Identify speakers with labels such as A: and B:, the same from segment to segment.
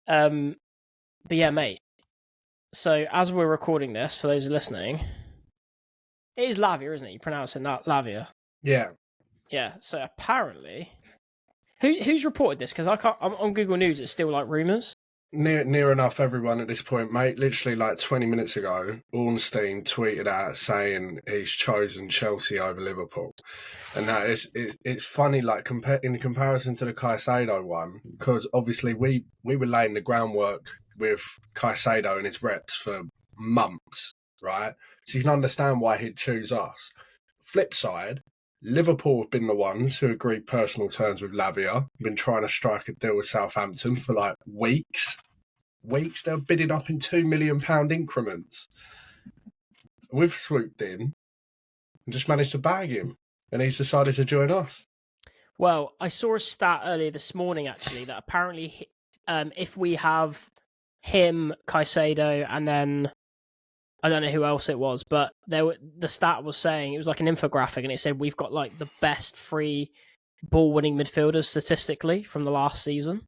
A: But yeah, mate. So as we're recording this, for those listening, it is Lavia, isn't it? You pronounce it Lavia.
B: Yeah.
A: Yeah. So apparently, who's reported this? Because I can't. On Google News, it's still like rumors.
B: Near enough everyone at this point, mate. Literally like 20 minutes ago, Ornstein tweeted out saying he's chosen Chelsea over Liverpool. And that it's funny, like in comparison to the Caicedo one, because obviously we were laying the groundwork with Caicedo and his reps for months, right? So you can understand why he'd choose us. Flip side, Liverpool have been the ones who agreed personal terms with Lavia, been trying to strike a deal with Southampton for like weeks. They're bidding up in £2 million increments. We've swooped in and just managed to bag him, and he's decided to join us.
A: Well, I saw a stat earlier this morning, actually, that apparently if we have him, Caicedo, and then I don't know who else it was, but the stat was saying, it was like an infographic, and it said we've got like the best free ball-winning midfielders statistically from the last season.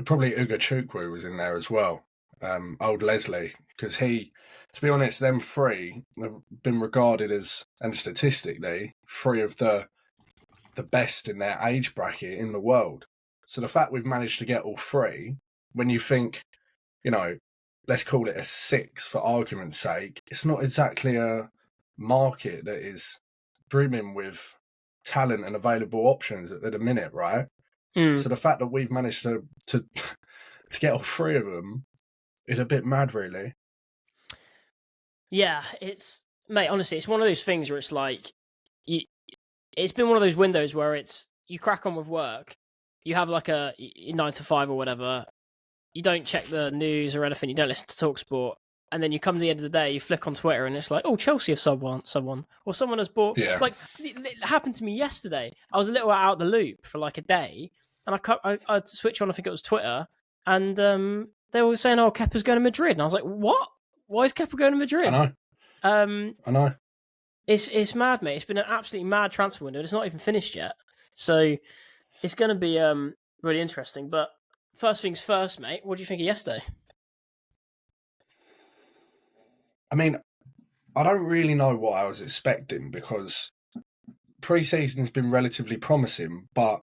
B: Probably Ugachukwu was in there as well, old Leslie, because he, to be honest, them three have been regarded as, and statistically, three of the best in their age bracket in the world. So the fact we've managed to get all three, when you think, let's call it a 6 for argument's sake, it's not exactly a market that is brimming with talent and available options at the minute, right? So the fact that we've managed to get all three of them is a bit mad, really.
A: Yeah, mate, honestly, it's one of those things where it's like, it's been one of those windows where you crack on with work, you have like a 9 to 5 or whatever, you don't check the news or anything, you don't listen to TalkSport, and then you come to the end of the day, you flick on Twitter, and it's like, oh, Chelsea have someone, or someone has bought.
B: Yeah.
A: Like, it happened to me yesterday. I was a little out of the loop for like a day, and I switched on, I think it was Twitter, and they were saying, oh, Kepa's going to Madrid, and I was like, what? Why is Kepa going to Madrid?
B: I know.
A: It's mad, mate. It's been an absolutely mad transfer window. It's not even finished yet, so it's going to be really interesting. But first things first, mate. What do you think of yesterday?
B: I mean, I don't really know what I was expecting because pre-season has been relatively promising, but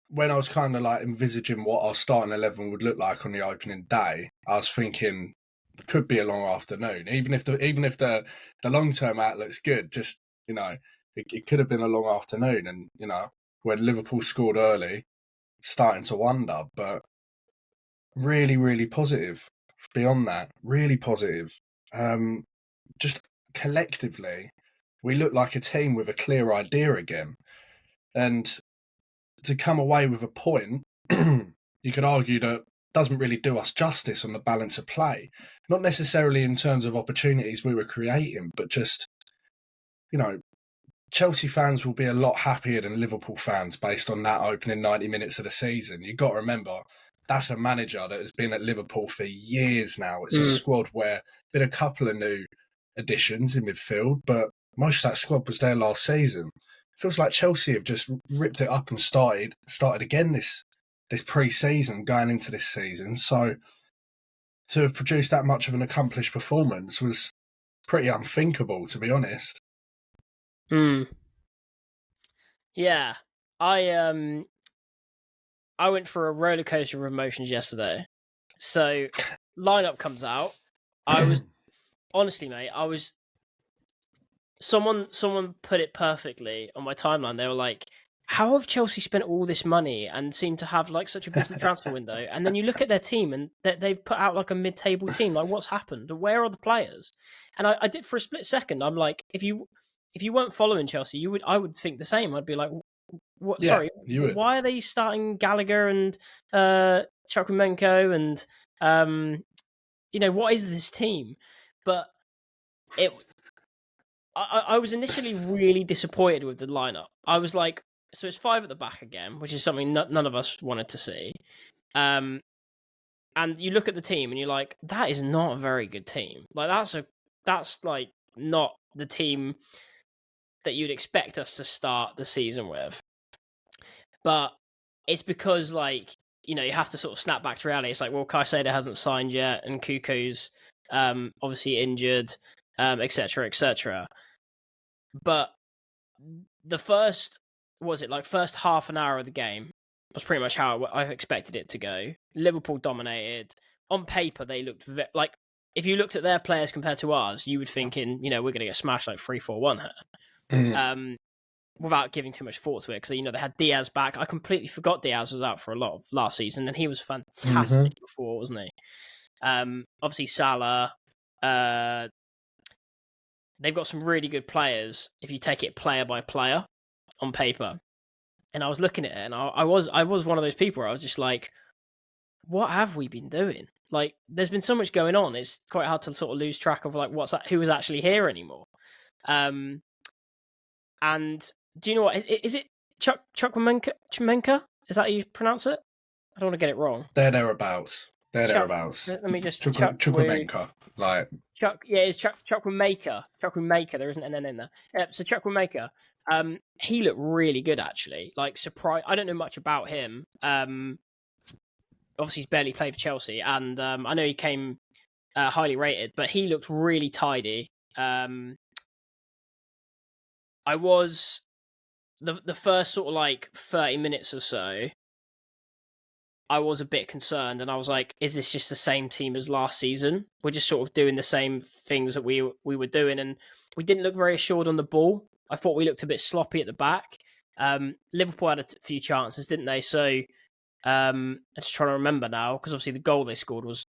B: when I was kind of like envisaging what our starting 11 would look like on the opening day, I was thinking it could be a long afternoon. Even if the long-term outlook's good, just, it could have been a long afternoon. And, when Liverpool scored early, starting to wonder, but really, really positive. Beyond that, really positive. Just collectively, we look like a team with a clear idea again. And to come away with a point, you could argue that doesn't really do us justice on the balance of play. Not necessarily in terms of opportunities we were creating, but just, Chelsea fans will be a lot happier than Liverpool fans based on that opening 90 minutes of the season. You've got to remember, that's a manager that has been at Liverpool for years now. It's a squad where been a couple of new additions in midfield, but most of that squad was there last season. It feels like Chelsea have just ripped it up and started again this pre-season going into this season. So to have produced that much of an accomplished performance was pretty unthinkable, to be honest.
A: Yeah, I went for a roller coaster of emotions yesterday. So lineup comes out. I was honestly, mate, someone put it perfectly on my timeline. They were like, how have Chelsea spent all this money and seem to have like such a busy transfer window? And then you look at their team and they've put out like a mid-table team. Like, what's happened? Where are the players? And I did for a split second. I'm like, if you weren't following Chelsea, I would think the same. I'd be like, what? Yeah, sorry, why are they starting Gallagher and Chukwuemeka and what is this team? But I was initially really disappointed with the lineup. I was like, so it's 5 at the back again, which is something none of us wanted to see. And you look at the team and you're like, that is not a very good team. Like that's like not the team that you'd expect us to start the season with. But it's because like you have to sort of snap back to reality. It's like, well, Caicedo hasn't signed yet, and Kuku's obviously injured, etc., etc. But the first first half an hour of the game was pretty much how I expected it to go. Liverpool dominated. On paper, they looked like, if you looked at their players compared to ours, you would think we're going to get smashed like 3-4-1 here. Without giving too much thought to it, because they had Diaz back. I completely forgot Diaz was out for a lot of last season, and he was fantastic before, wasn't he? Obviously Salah. They've got some really good players if you take it player by player on paper. And I was looking at it, and I was one of those people where I was just like, what have we been doing? Like, there's been so much going on. It's quite hard to sort of lose track of like who is actually here anymore. And do you know what? Is it Chukwuemeka? Is that how you pronounce it? I don't want to get it wrong.
B: They're thereabouts. Let
A: me just
B: Chukwuemeka. Like,
A: it's Chukwuemeka. Chukwuemeka. There isn't an N in there. So Chukwuemeka. He looked really good, actually. Like, surprise. I don't know much about him. Obviously, he's barely played for Chelsea, and I know he came highly rated, but he looked really tidy. I was the first sort of like 30 minutes or so, I was a bit concerned, and I was like, is this just the same team as last season? We're just sort of doing the same things that we were doing, and we didn't look very assured on the ball. I thought we looked a bit sloppy at the back. Liverpool had a few chances, didn't they? So I'm just trying to remember now, because obviously the goal they scored was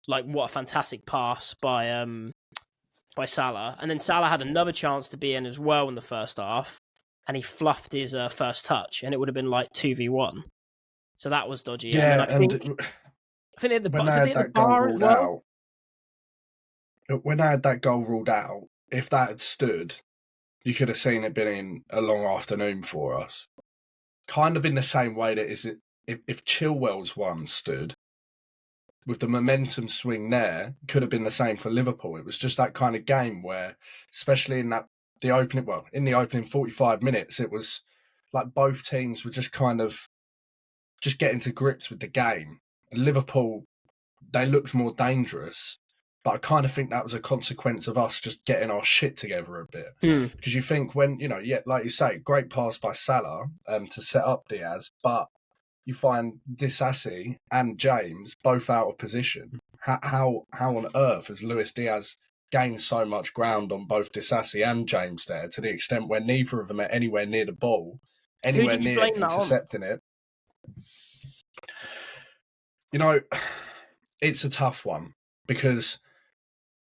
A: like, what a fantastic pass by Salah. And then Salah had another chance to be in as well in the first half, and he fluffed his first touch, and it would have been like 2v1. So that was dodgy.
B: Yeah,
A: and I think they had
B: when they had that goal ruled out, when they had that goal ruled out, if that had stood, you could have seen it been a long afternoon for us. Kind of in the same way that if Chilwell's one stood, with the momentum swing there, could have been the same for Liverpool. It was just that kind of game where, especially in the opening 45 minutes, it was like both teams were just kind of just getting to grips with the game. And Liverpool, they looked more dangerous, but I kind of think that was a consequence of us just getting our shit together a bit. Because you think when, like you say, great pass by Salah to set up Diaz, but you find Disasi and James both out of position. How on earth has Luis Diaz gained so much ground on both Disasi and James there, to the extent where neither of them are anywhere near the ball, anywhere near intercepting it? It's a tough one, because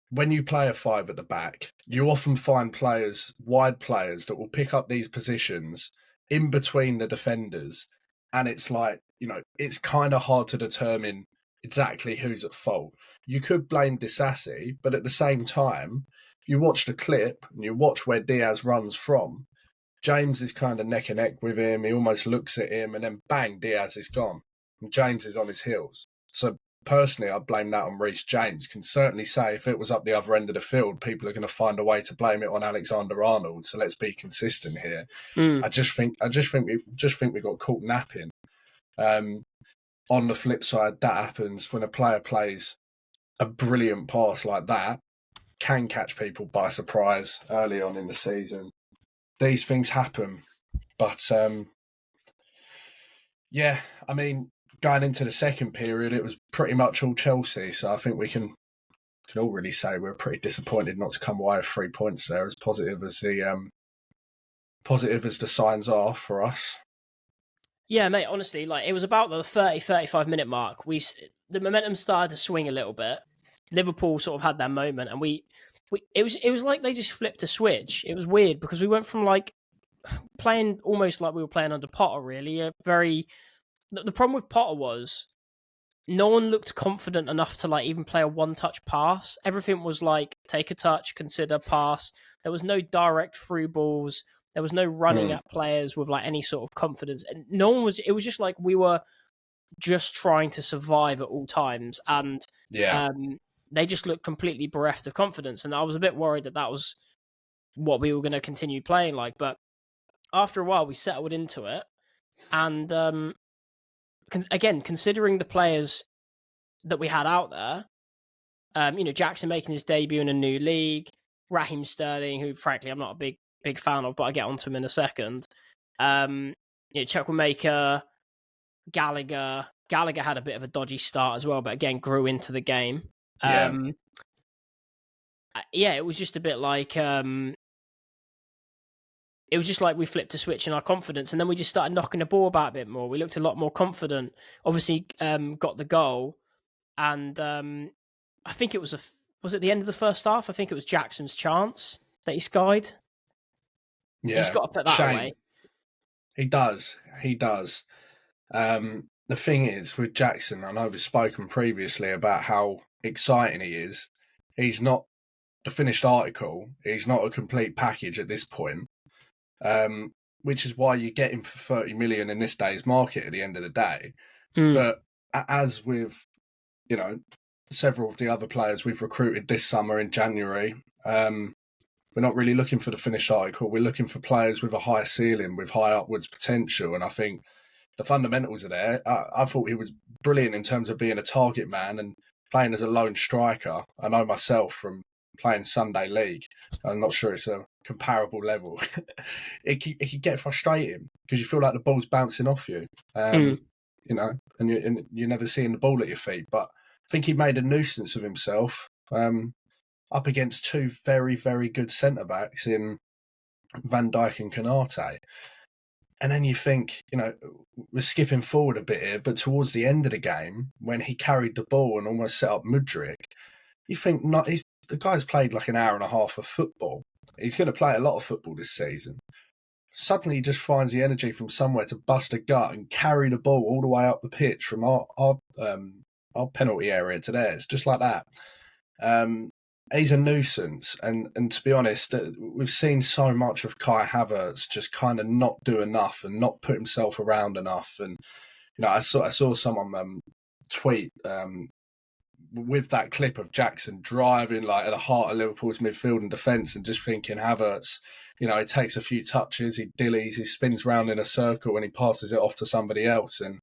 B: when you play a five at the back, you often find wide players that will pick up these positions in between the defenders. And it's like, it's kind of hard to determine exactly who's at fault. You could blame Disasi, but at the same time, if you watch the clip and you watch where Diaz runs from, James is kind of neck and neck with him. He almost looks at him, and then bang, Diaz is gone. And James is on his heels. So personally, I'd blame that on Reece James. Can certainly say if it was up the other end of the field, people are going to find a way to blame it on Alexander-Arnold. So let's be consistent here. I just think we got caught napping. On the flip side, that happens when a player plays a brilliant pass like that, can catch people by surprise early on in the season. These things happen. But going into the second period, it was pretty much all Chelsea. So I think we can all really say we're pretty disappointed not to come away with 3 points there, as positive as the signs are for us.
A: Yeah, mate, honestly, like, it was about the 30-35 minute mark. The momentum started to swing a little bit. Liverpool sort of had that moment, and it was like they just flipped a switch. It was weird, because we went from like playing almost like we were playing under Potter, really. The problem with Potter was no one looked confident enough to like even play a one-touch pass. Everything was like, take a touch, consider, pass. There was no direct through balls. There was no running at players with like any sort of confidence. And it was just like we were just trying to survive at all times. And they just looked completely bereft of confidence. And I was a bit worried that was what we were going to continue playing like. But after a while, we settled into it. And again, considering the players that we had out there, Jackson making his debut in a new league, Raheem Sterling, who frankly I'm not a big fan of, but I'll get onto him in a second. Chukwuemeka, Gallagher. Gallagher had a bit of a dodgy start as well, but again grew into the game. It was just a bit like it was just like we flipped a switch in our confidence, and then we just started knocking the ball about a bit more. We looked a lot more confident. Obviously, got the goal, and I think it was at the end of the first half. I think it was Jackson's chance that he skied.
B: Yeah,
A: he's got to put that away.
B: He does. The thing is with Jackson, I know we've spoken previously about how exciting he is. He's not the finished article. He's not a complete package at this point. Which is why you get him for 30 million in this day's market at the end of the day. But as with, several of the other players we've recruited this summer in January, we're not really looking for the finished article. We're looking for players with a high ceiling, with high upwards potential. And I think the fundamentals are there. I thought he was brilliant in terms of being a target man and playing as a lone striker. I know myself from playing Sunday League. I'm not sure it's a comparable level. it can get frustrating because you feel like the ball's bouncing off you, and you're never seeing the ball at your feet. But I think he made a nuisance of himself up against two very, very good centre-backs in Van Dijk and Konate. And then you think, we're skipping forward a bit here, but towards the end of the game, when he carried the ball and almost set up Mudryk, you think the guy's played like an hour and a half of football. He's going to play a lot of football this season. Suddenly he just finds the energy from somewhere to bust a gut and carry the ball all the way up the pitch from our penalty area to theirs, just like that. He's a nuisance. And to be honest, we've seen so much of Kai Havertz just kind of not do enough and not put himself around enough. And, I saw someone tweet with that clip of Jackson driving like at the heart of Liverpool's midfield and defence and just thinking Havertz, he takes a few touches, he dillies, he spins round in a circle and he passes it off to somebody else. And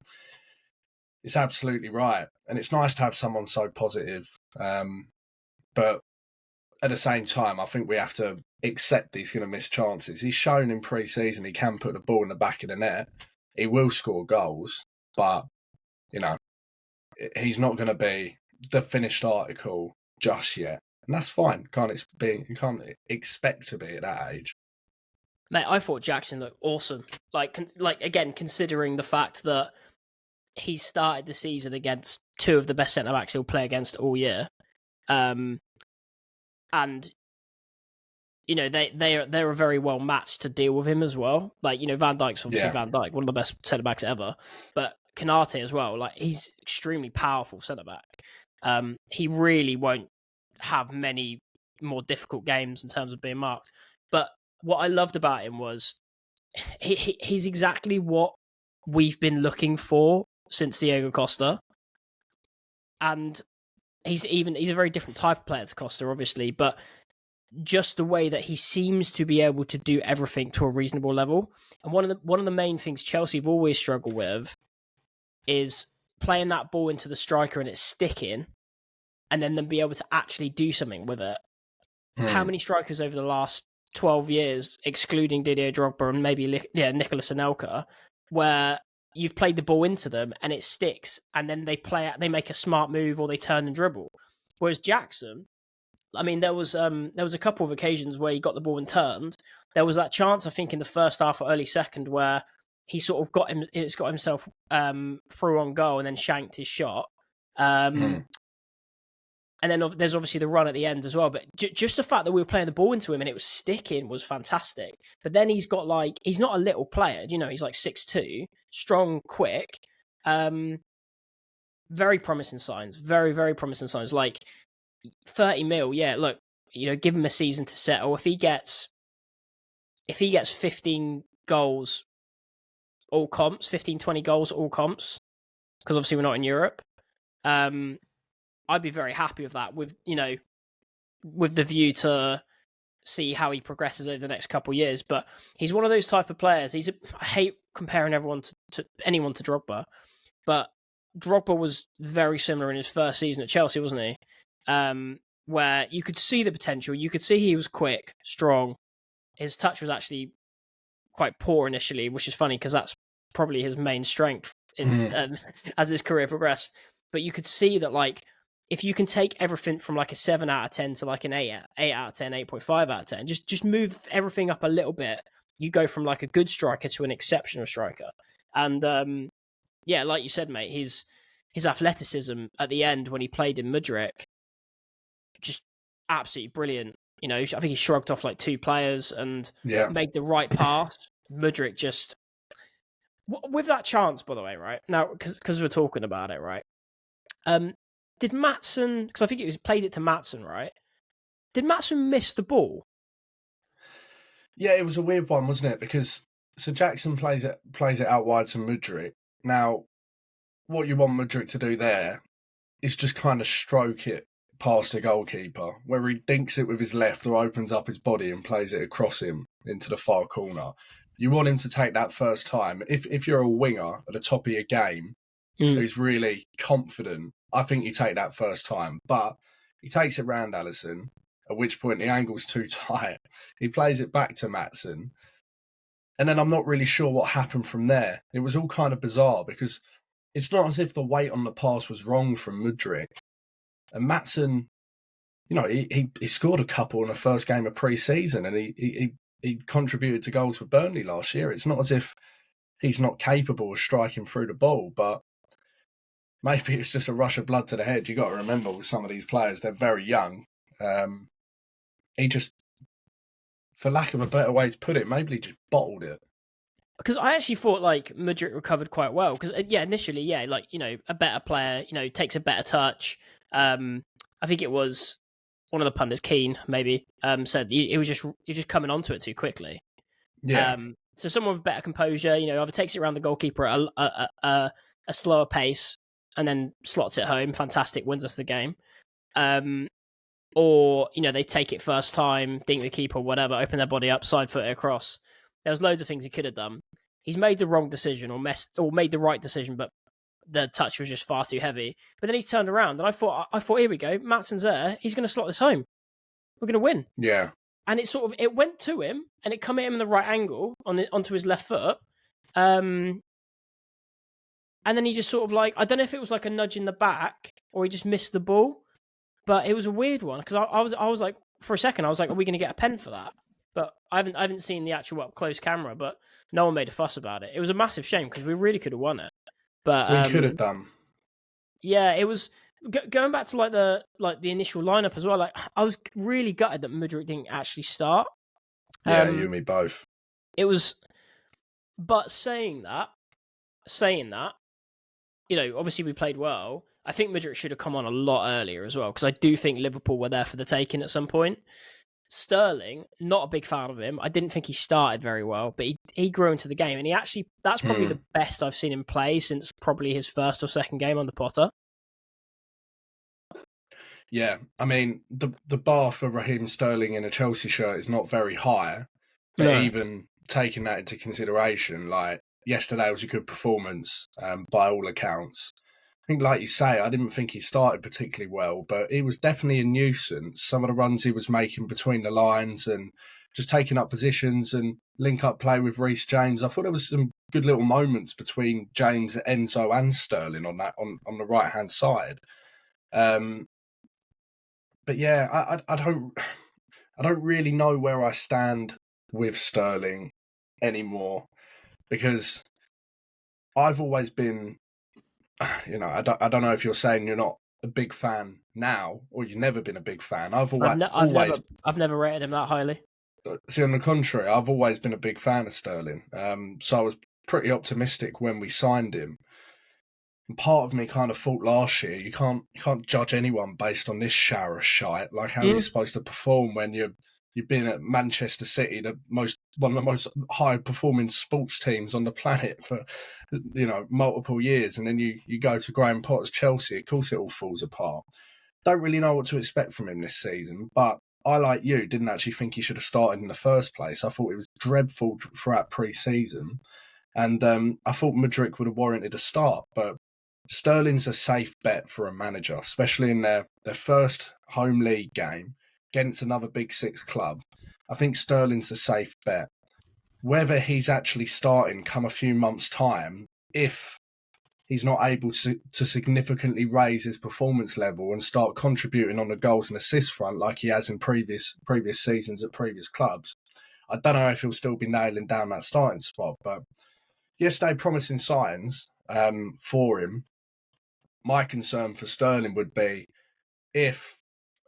B: it's absolutely right. And it's nice to have someone so positive. But at the same time, I think we have to accept he's going to miss chances. He's shown in pre-season he can put the ball in the back of the net. He will score goals, but, he's not going to be the finished article just yet. And that's fine. You can't expect to be at that age.
A: Mate, I thought Jackson looked awesome. Again, considering the fact that he started the season against two of the best centre-backs he'll play against all year. And they're a very well matched to deal with him as well. Van Dijk's obviously Van Dijk, one of the best centre backs ever, but Konate as well. He's extremely powerful centre back. He really won't have many more difficult games in terms of being marked. But what I loved about him was he's exactly what we've been looking for since Diego Costa, and he's a very different type of player to Costa, obviously, but just the way that he seems to be able to do everything to a reasonable level. And one of the main things Chelsea have always struggled with is playing that ball into the striker and it's sticking, and then be able to actually do something with it. How many strikers over the last 12 years, excluding Didier Drogba and maybe Nicolas Anelka, where you've played the ball into them and it sticks, and then they make a smart move or they turn and dribble. Whereas Jackson, there was a couple of occasions where he got the ball and turned. There was that chance, I think, in the first half or early second where he sort of got himself through on goal and then shanked his shot. And then there's obviously the run at the end as well. But just the fact that we were playing the ball into him and it was sticking was fantastic. But then he's got he's not a little player, he's 6'2", strong, quick. Very promising signs. Very, very promising signs. 30 mil, yeah, look, give him a season to settle. If he gets 15 goals, all comps, 15, 20 goals, all comps, because obviously we're not in Europe, I'd be very happy with that, with the view to see how he progresses over the next couple of years. But he's one of those type of players. I hate comparing everyone to anyone to Drogba, but Drogba was very similar in his first season at Chelsea, wasn't he? Where you could see the potential. You could see he was quick, strong. His touch was actually quite poor initially, which is funny because that's probably his main strength in as his career progressed. But you could see that, like, if you can take everything from like a 7 out of 10 to like an 8 out of 10, 8.5 out of 10, just move everything up a little bit, you go from like a good striker to an exceptional striker. And yeah, like you said, mate, his athleticism at the end when he played in Madrid, just absolutely brilliant. You know, I think he shrugged off like 2 players and made the right pass. Mudryk just, with that chance, by the way, right now, because we're talking about it, right? Did Maatsen? Because I think played it to Maatsen, right? Did Maatsen miss the ball?
B: Yeah, it was a weird one, wasn't it? Because so Jackson plays it out wide to Mudryk. Now, what you want Mudryk to do there is just kind of stroke it past the goalkeeper, where he dinks it with his left or opens up his body and plays it across him into the far corner. You want him to take that first time. If you're a winger at the top of your game who's really confident, I think you take that first time. But he takes it round Alisson, at which point the angle's too tight. He plays it back to Maatsen. And then I'm not really sure what happened from there. It was all kind of bizarre because it's not as if the weight on the pass was wrong from Mudryk. And Maatsen, you know, he scored a couple in the first game of pre-season and he contributed to goals for Burnley last year. It's not as if he's not capable of striking through the ball, but maybe it's just a rush of blood to the head. You got to remember with some of these players, they're very young. He just, for lack of a better way to put it, maybe he just bottled it.
A: Because I actually thought like Mudryk recovered quite well. Because initially, like, you know, a better player, you know, takes a better touch. I think it was one of the pundits, Keane, maybe, said he was just coming onto it too quickly.
B: Yeah.
A: So someone with better composure, you know, either takes it around the goalkeeper at a slower pace and then slots it home, fantastic, wins us the game. Or, you know, they take it first time, dink the keeper, whatever, open their body up, side foot it across. There was loads of things he could have done. He's made the wrong decision or made the right decision, but the touch was just far too heavy. But then he turned around and I thought, here we go. Maatsen's there. He's going to slot this home. We're going to win.
B: Yeah.
A: And it went to him and it come at him in the right angle onto his left foot. And then he just sort of like, I don't know if it was like a nudge in the back or he just missed the ball, but it was a weird one because I was like, for a second, I was like, are we going to get a pen for that? But I haven't seen the actual up close camera, but no one made a fuss about it. It was a massive shame because we really could have won it. But
B: we could have done.
A: Yeah, it was going back to like the initial lineup as well. Like I was really gutted that Mudryk didn't actually start.
B: Yeah, you and me both.
A: It was, but saying that, you know, obviously we played well. I think Mudryk should have come on a lot earlier as well because I do think Liverpool were there for the taking at some point. Sterling, not a big fan of him. I didn't think he started very well, but he grew into the game, and he actually, that's probably the best I've seen him play since probably his first or second game under Potter.
B: Yeah, I mean, the bar for Raheem Sterling in a Chelsea shirt is not very high, but even taking that into consideration, like, yesterday was a good performance by all accounts. I think, like you say, I didn't think he started particularly well, but he was definitely a nuisance. Some of the runs he was making between the lines and just taking up positions and link-up play with Reece James. I thought there was some good little moments between James, Enzo and Sterling on the right-hand side. But yeah, I don't really know where I stand with Sterling anymore because I've always been, you know, I don't know if you're saying you're not a big fan now or you've never been a big fan. I've
A: never rated him that highly.
B: See, on the contrary, I've always been a big fan of Sterling. So I was pretty optimistic when we signed him. And part of me kind of thought last year, you can't judge anyone based on this shower of shite. Like, how are you supposed to perform when you've been at Manchester City, one of the most high-performing sports teams on the planet for, you know, multiple years, and then you go to Graham Potter's Chelsea. Of course, it all falls apart. Don't really know what to expect from him this season, but I, like you, didn't actually think he should have started in the first place. I thought he was dreadful throughout pre-season, and I thought Mudryk would have warranted a start, but Sterling's a safe bet for a manager, especially in their first home league game against another Big Six club. I think Sterling's a safe bet. Whether he's actually starting come a few months' time, if he's not able to significantly raise his performance level and start contributing on the goals and assist front like he has in previous seasons at previous clubs, I don't know if he'll still be nailing down that starting spot. But yesterday, promising signs for him. My concern for Sterling would be if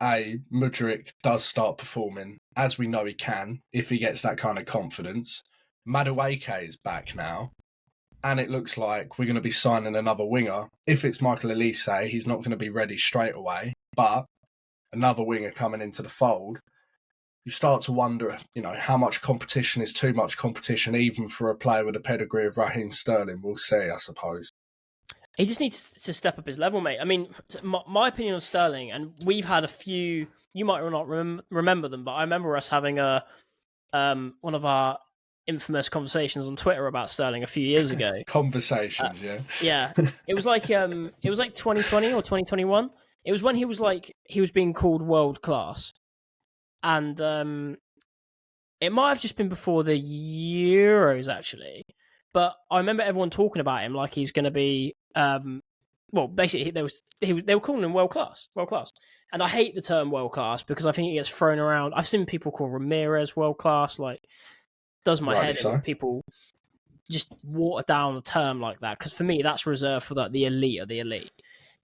B: Mudryk does start performing, as we know he can, if he gets that kind of confidence. Madueke is back now, and it looks like we're going to be signing another winger. If it's Michael Elise, he's not going to be ready straight away, but another winger coming into the fold. You start to wonder, how much competition is too much competition, even for a player with the pedigree of Raheem Sterling. We'll see, I suppose.
A: He just needs to step up his level, mate. I mean, my opinion on Sterling, and we've had a few. You might not remember them, but I remember us having one of our infamous conversations on Twitter about Sterling a few years ago.
B: Conversations, yeah.
A: Yeah, it was like 2020 or 2021. It was when he was being called world class, and it might have just been before the Euros actually. But I remember everyone talking about him like he's going to be. Well, basically, they were calling him world class, and I hate the term world class because I think it gets thrown around. I've seen people call Ramirez world class, like does my head in when people just water down a term like that, because for me that's reserved for the elite of the elite.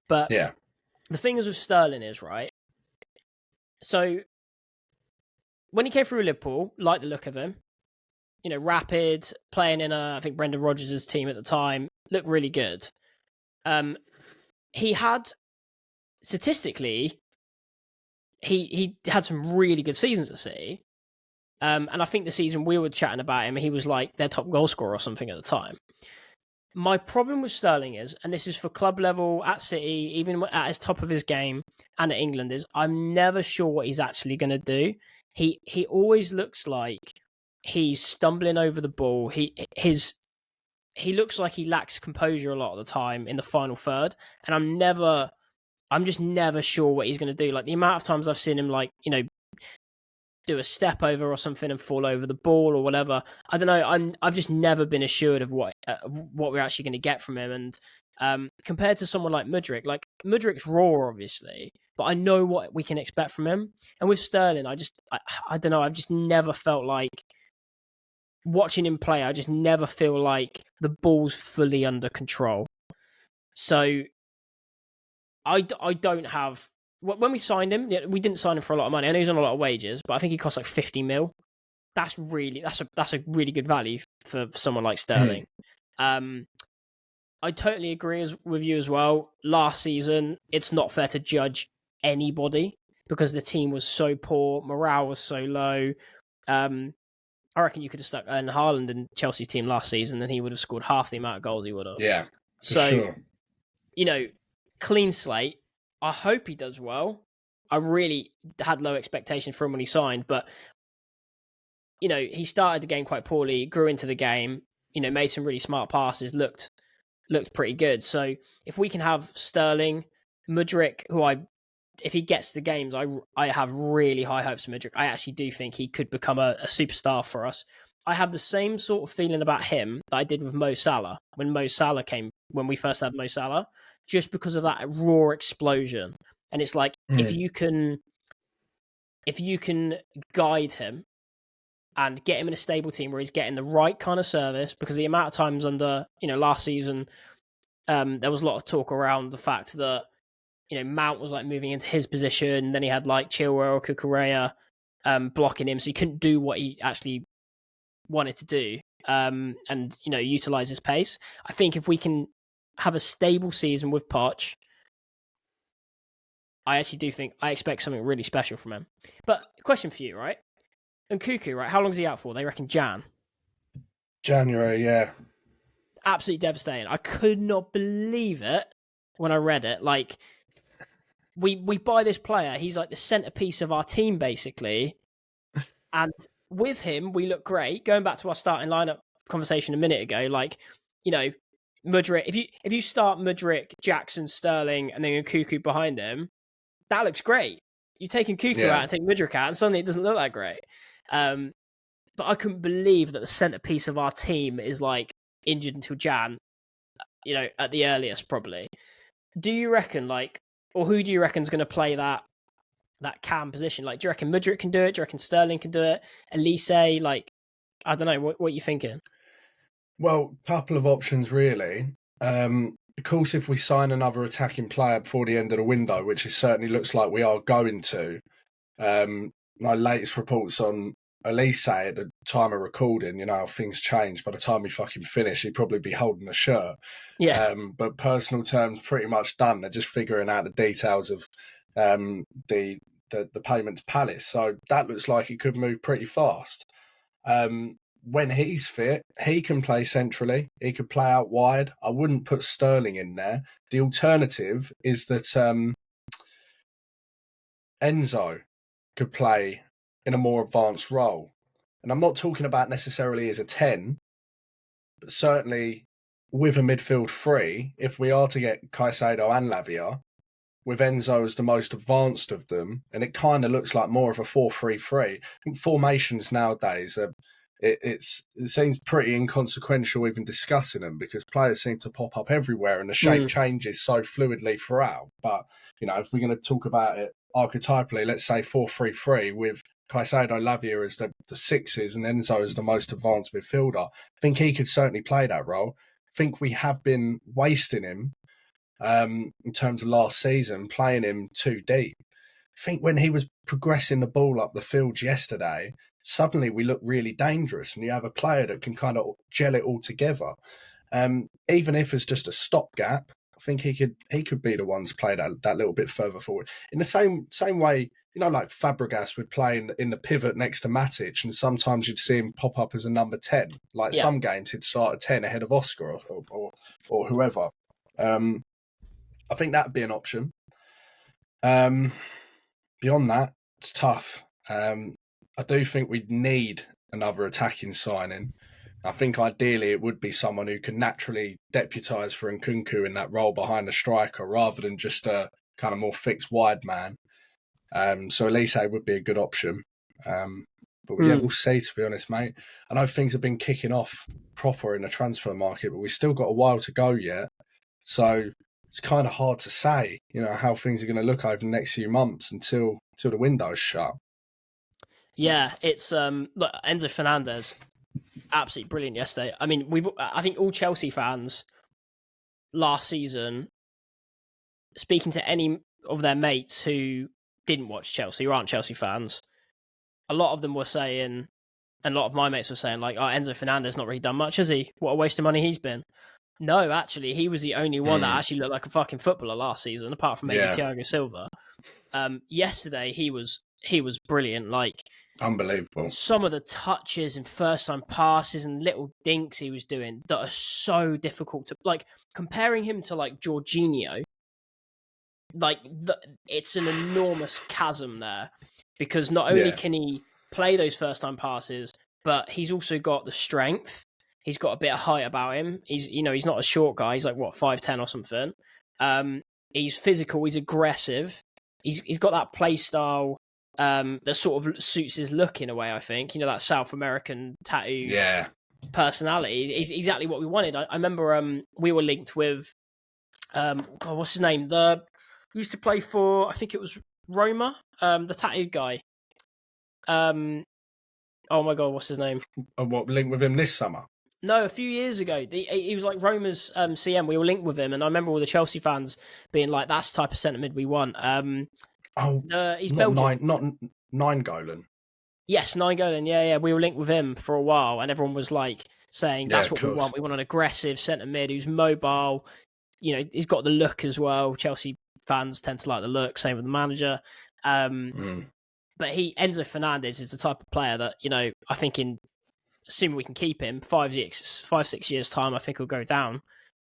A: But
B: yeah,
A: the thing is with Sterling is right. So when he came through Liverpool, like the look of him. Rapid, playing in I think Brendan Rodgers' team at the time, looked really good. He had, statistically, he had some really good seasons at City. And I think the season we were chatting about him, he was like their top goal scorer or something at the time. My problem with Sterling is, and this is for club level, at City, even at his top of his game, and at England, is I'm never sure what he's actually going to do. He always looks like he's stumbling over the ball. He looks like he lacks composure a lot of the time in the final third, and I'm just never sure what he's going to do. Like the amount of times I've seen him, do a step over or something and fall over the ball or whatever. I don't know. I've just never been assured of what we're actually going to get from him. And compared to someone like Mudryk's raw, obviously, but I know what we can expect from him. And with Sterling, I don't know. I've just never felt like. Watching him play, I just never feel like the ball's fully under control. So I don't have. When we signed him, we didn't sign him for a lot of money. I know he's on a lot of wages, but I think he cost like 50 mil. That's a really good value for someone like Sterling. I totally agree with you as well. Last season, it's not fair to judge anybody because the team was so poor, morale was so low. I reckon you could have stuck Haaland in Chelsea's team last season, and he would have scored half the amount of goals he would have.
B: Yeah, sure.
A: Clean slate. I hope he does well. I really had low expectations for him when he signed, but he started the game quite poorly, grew into the game, made some really smart passes, looked pretty good. So if we can have Sterling, Mudryk, if he gets the games, I have really high hopes for Mudryk. I actually do think he could become a superstar for us. I have the same sort of feeling about him that I did with Mo Salah when we first had Mo Salah, just because of that raw explosion. And it's like, if you can guide him and get him in a stable team where he's getting the right kind of service, because the amount of times under, last season, there was a lot of talk around the fact that, Mount was like moving into his position. Then he had like Chilwell or Cucurella blocking him, so he couldn't do what he actually wanted to do and utilize his pace. I think if we can have a stable season with Poch, I actually do think I expect something really special from him. But question for you, right? And Cuckoo, right? How long is he out for? They reckon
B: January, yeah.
A: Absolutely devastating. I could not believe it when I read it. Like, we buy this player. He's like the centerpiece of our team, basically. And with him, we look great. Going back to our starting lineup conversation a minute ago, Mudryk, if you start Mudryk, Jackson, Sterling, and then Cuckoo behind him, that looks great. You're taking Cuckoo out and taking Mudryk out, and suddenly it doesn't look that great. But I couldn't believe that the centerpiece of our team is like injured until Jan, at the earliest probably. Do you reckon or who do you reckon is going to play that cam position? Like, do you reckon Mudryk can do it? Do you reckon Sterling can do it? Elise, I don't know. What are you thinking?
B: Well, couple of options really. Of course, if we sign another attacking player before the end of the window, which it certainly looks like we are going to, my latest reports on Elise at the time of recording, things change. By the time we fucking finish, he'd probably be holding a shirt.
A: Yeah.
B: But personal terms pretty much done. They're just figuring out the details of the payment to Palace. So that looks like it could move pretty fast. When he's fit, he can play centrally. He could play out wide. I wouldn't put Sterling in there. The alternative is that Enzo could play in a more advanced role. And I'm not talking about necessarily as a 10, but certainly with a midfield 3, if we are to get Caicedo and Lavia, with Enzo as the most advanced of them, and it kind of looks like more of a 4-3-3. I think formations nowadays it seems pretty inconsequential even discussing them because players seem to pop up everywhere and the shape changes so fluidly throughout. But, if we're going to talk about it archetypally, let's say 4-3-3 with Caicedo, Lavia as the sixes and Enzo as the most advanced midfielder. I think he could certainly play that role. I think we have been wasting him in terms of last season, playing him too deep. I think when he was progressing the ball up the field yesterday, suddenly we look really dangerous and you have a player that can kind of gel it all together. Even if it's just a stopgap, I think he could be the one to play that little bit further forward. In the same way, like Fabregas would play in the pivot next to Matic, and sometimes you'd see him pop up as a number 10. Some games he'd start at 10 ahead of Oscar or whoever. I think that'd be an option. Beyond that, it's tough. I do think we'd need another attacking signing. I think ideally it would be someone who can naturally deputise for Nkunku in that role behind the striker rather than just a kind of more fixed wide man. So Elise would be a good option. But we'll see, to be honest, mate. I know things have been kicking off proper in the transfer market, but we've still got a while to go yet. So it's kind of hard to say, how things are going to look over the next few months until the window's shut.
A: Yeah, it's look, Enzo Fernandez, absolutely brilliant yesterday. I mean, I think all Chelsea fans last season, speaking to any of their mates who didn't watch Chelsea or aren't Chelsea fans, a lot of them were saying, and a lot of my mates were saying, like, Enzo Fernandez not really done much, has he? What a waste of money he's been. No, actually, he was the only one that actually looked like a fucking footballer last season, apart from maybe Thiago Silva. Yesterday, he was brilliant. Like,
B: unbelievable.
A: Some of the touches and first-time passes and little dinks he was doing that are so difficult to, like, comparing him to, like, Jorginho, like, it's an enormous chasm there because not only can he play those first-time passes, but he's also got the strength. He's got a bit of height about him. He's not a short guy. He's like, 5'10" or something. He's physical. He's aggressive. He's got that play style that sort of suits his look in a way, I think. That South American tattooed personality. He's exactly what we wanted. I remember we were linked with, what's his name? He used to play for, I think it was Roma, the tattooed guy. Oh my God, what's his name?
B: What, linked with him this summer?
A: No, a few years ago. He was like Roma's CM. We were linked with him, and I remember all the Chelsea fans being like, that's the type of centre mid we want. He's Belgian.
B: Not Nainggolan.
A: Yes, Nainggolan. Yeah. We were linked with him for a while, and everyone was like saying, that's what we want. We want an aggressive centre mid who's mobile. He's got the look as well. Chelsea fans tend to like the look. Same with the manager. But Enzo Fernandez is the type of player that, I think assuming we can keep him 5-6 years time, I think he'll go down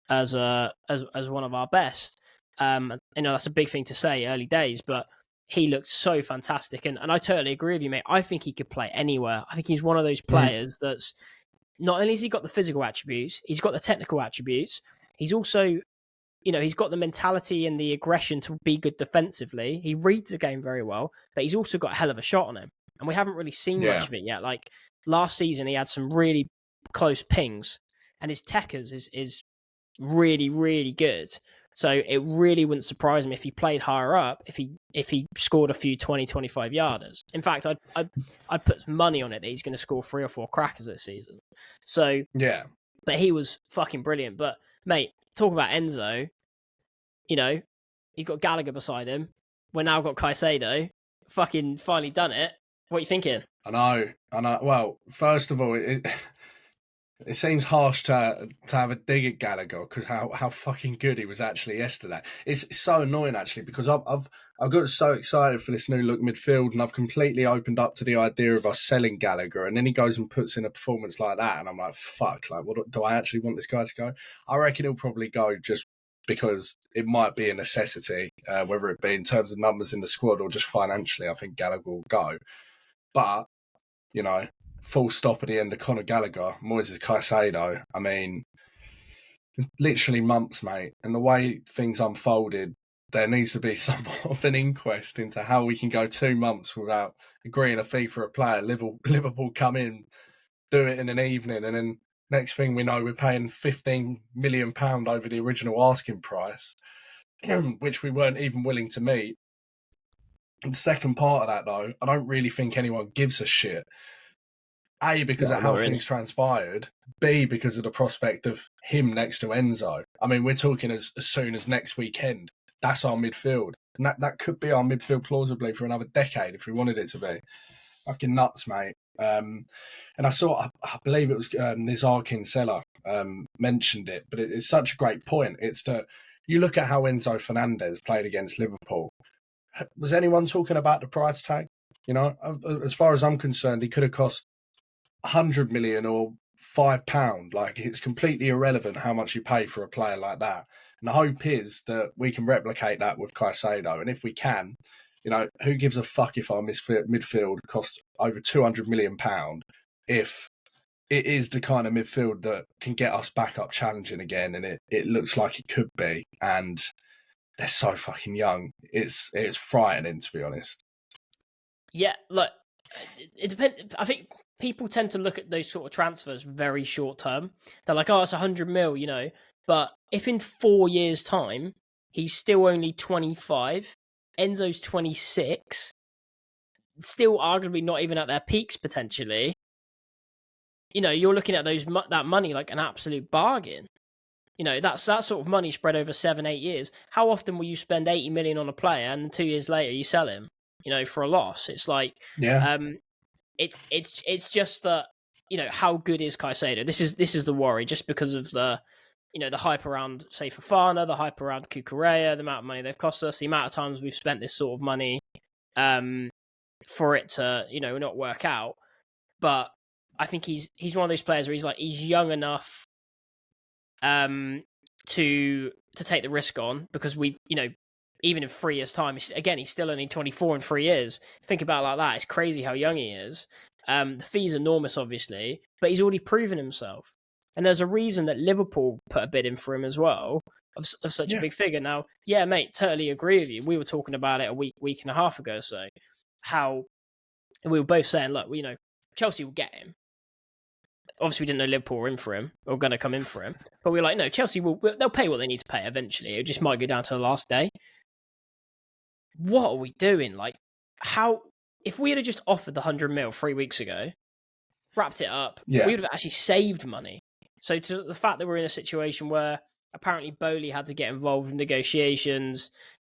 A: as one of our best. That's a big thing to say early days, but he looked so fantastic. And I totally agree with you, mate. I think he could play anywhere. I think he's one of those players that's not only has he got the physical attributes, he's got the technical attributes. he's also, he's got the mentality and the aggression to be good defensively. He reads the game very well, but he's also got a hell of a shot on him. And we haven't really seen much of it yet. Like last season, he had some really close pings, and his techers is really, really good. So it really wouldn't surprise me if he played higher up, if he scored a few 20, 25 yarders. In fact, I'd put money on it that he's going to score 3 or 4 crackers this season. So
B: Yeah.
A: But he was fucking brilliant. But mate, talk about Enzo. He's got Gallagher beside him. We're now got Caicedo. Fucking finally done it. What are you thinking?
B: I know. Well, first of all, it seems harsh to have a dig at Gallagher because how fucking good he was actually yesterday. It's so annoying actually because I've got so excited for this new look midfield and I've completely opened up to the idea of us selling Gallagher, and then he goes and puts in a performance like that and I'm like, fuck, like what do I actually want this guy to go? I reckon he'll probably go just because it might be a necessity, whether it be in terms of numbers in the squad or just financially. I think Gallagher will go, but full stop at the end of Conor Gallagher, Moises Caicedo. I mean, literally months, mate. And the way things unfolded, there needs to be somewhat of an inquest into how we can go 2 months without agreeing a fee for a player. Liverpool come in, do it in an evening, and then next thing we know, we're paying £15 million over the original asking price, which we weren't even willing to meet. And the second part of that, though, I don't really think anyone gives a shit. A, because of how things transpired. B, because of the prospect of him next to Enzo. I mean, we're talking as soon as next weekend. That's our midfield. And that could be our midfield plausibly for another decade if we wanted it to be. Fucking nuts, mate. And I believe it was Nizar Kinsella mentioned it, but it's such a great point. It's that you look at how Enzo Fernandez played against Liverpool. Was anyone talking about the price tag? As far as I'm concerned, he could have cost 100 million or £5. Like, it's completely irrelevant how much you pay for a player like that. And the hope is that we can replicate that with Caicedo. And if we can, who gives a fuck if our midfield costs over £200 million if it is the kind of midfield that can get us back up challenging again, and it looks like it could be. And they're so fucking young. It's frightening, to be honest.
A: Yeah, look, it depends. I think people tend to look at those sort of transfers very short term. They're like, oh, it's 100 mil, But if in 4 years' time, he's still only 25, Enzo's 26, still arguably not even at their peaks potentially, you're looking at that money like an absolute bargain. That's that sort of money spread over 7-8 years. How often will you spend 80 million on a player and 2 years later you sell him, for a loss? It's like, it's just that, how good is Caicedo? This is the worry, just because of the, the hype around, say, Fofana, the hype around Cucurella, the amount of money they've cost us, the amount of times we've spent this sort of money, for it to, not work out. But I think he's one of those players where he's young enough to take the risk on, because we've, even in 3 years' time, he's still only 24 in 3 years. Think about it like that. It's crazy how young he is. The fee's enormous, obviously, but he's already proven himself. And there's a reason that Liverpool put a bid in for him as well, of such a big figure. Now, yeah, mate, totally agree with you. We were talking about it a week and a half ago or so, how we were both saying, look, Chelsea will get him. Obviously, we didn't know Liverpool were in for him, or going to come in for him. But we were like, no, Chelsea they'll pay what they need to pay eventually. It just might go down to the last day. What are we doing? Like, if we had just offered the 100 mil 3 weeks ago, wrapped it up, we would have actually saved money. So to the fact that we're in a situation where apparently Bowley had to get involved in negotiations,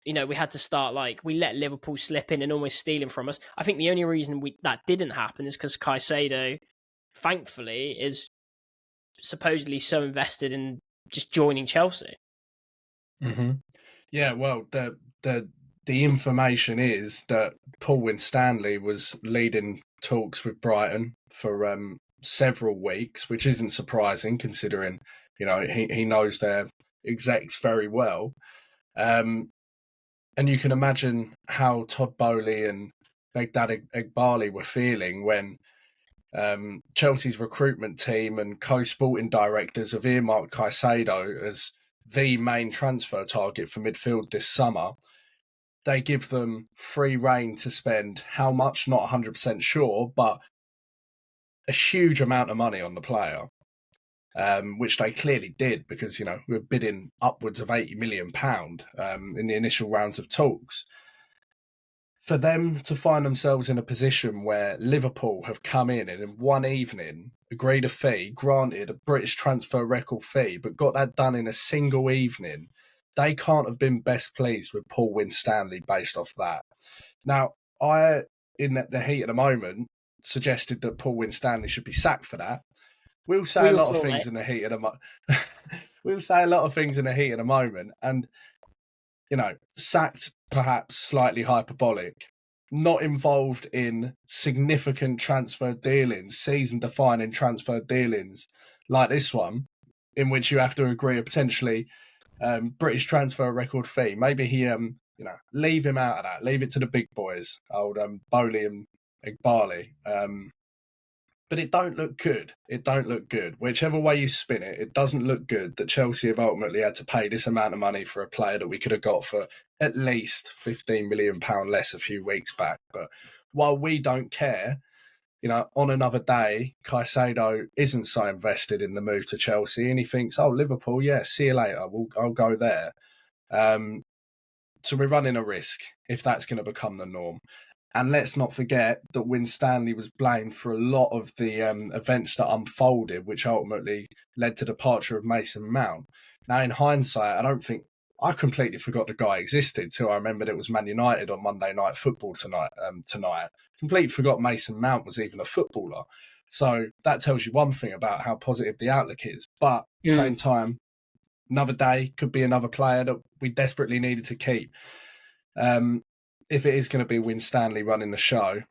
A: we had to start, we let Liverpool slip in and almost steal him from us. I think the only reason that didn't happen is because Caicedo, thankfully, is supposedly so invested in just joining Chelsea.
B: Mm-hmm. Yeah, well, the information is that Paul Winstanley was leading talks with Brighton for several weeks, which isn't surprising considering, he knows their execs very well. And you can imagine how Todd Bowley and Begdad Eghbali were feeling when Chelsea's recruitment team and co-sporting directors have earmarked Caicedo as the main transfer target for midfield this summer. They give them free rein to spend how much, not 100% sure, but a huge amount of money on the player, which they clearly did because, we were bidding upwards of £80 million in the initial rounds of talks. For them to find themselves in a position where Liverpool have come in and in one evening agreed a fee, granted a British transfer record fee, but got that done in a single evening, they can't have been best pleased with Paul Winstanley based off that. Now, I, in the heat of the moment, suggested that Paul Winstanley should be sacked for that. We'll say a lot of things in the heat of the we'll say a lot of things in the heat of the moment, and sacked perhaps slightly hyperbolic, not involved in significant transfer dealings, season-defining transfer dealings like this one, in which you have to agree a potentially British transfer record fee. Maybe he, leave him out of that. Leave it to the big boys, old Bowley and Igbali. But it don't look good. It don't look good. Whichever way you spin it, it doesn't look good that Chelsea have ultimately had to pay this amount of money for a player that we could have got for at least £15 million less a few weeks back. But while we don't care, on another day, Caicedo isn't so invested in the move to Chelsea and he thinks, oh, Liverpool, yeah, see you later. I'll go there. So we're running a risk if that's going to become the norm. And let's not forget that Winstanley was blamed for a lot of the events that unfolded, which ultimately led to the departure of Mason Mount. Now, in hindsight, I completely forgot the guy existed till I remembered it was Man United on Monday Night Football tonight. Completely forgot Mason Mount was even a footballer. So that tells you one thing about how positive the outlook is. But at the same time, another day could be another player that we desperately needed to keep. If it is going to be Winstanley running the show,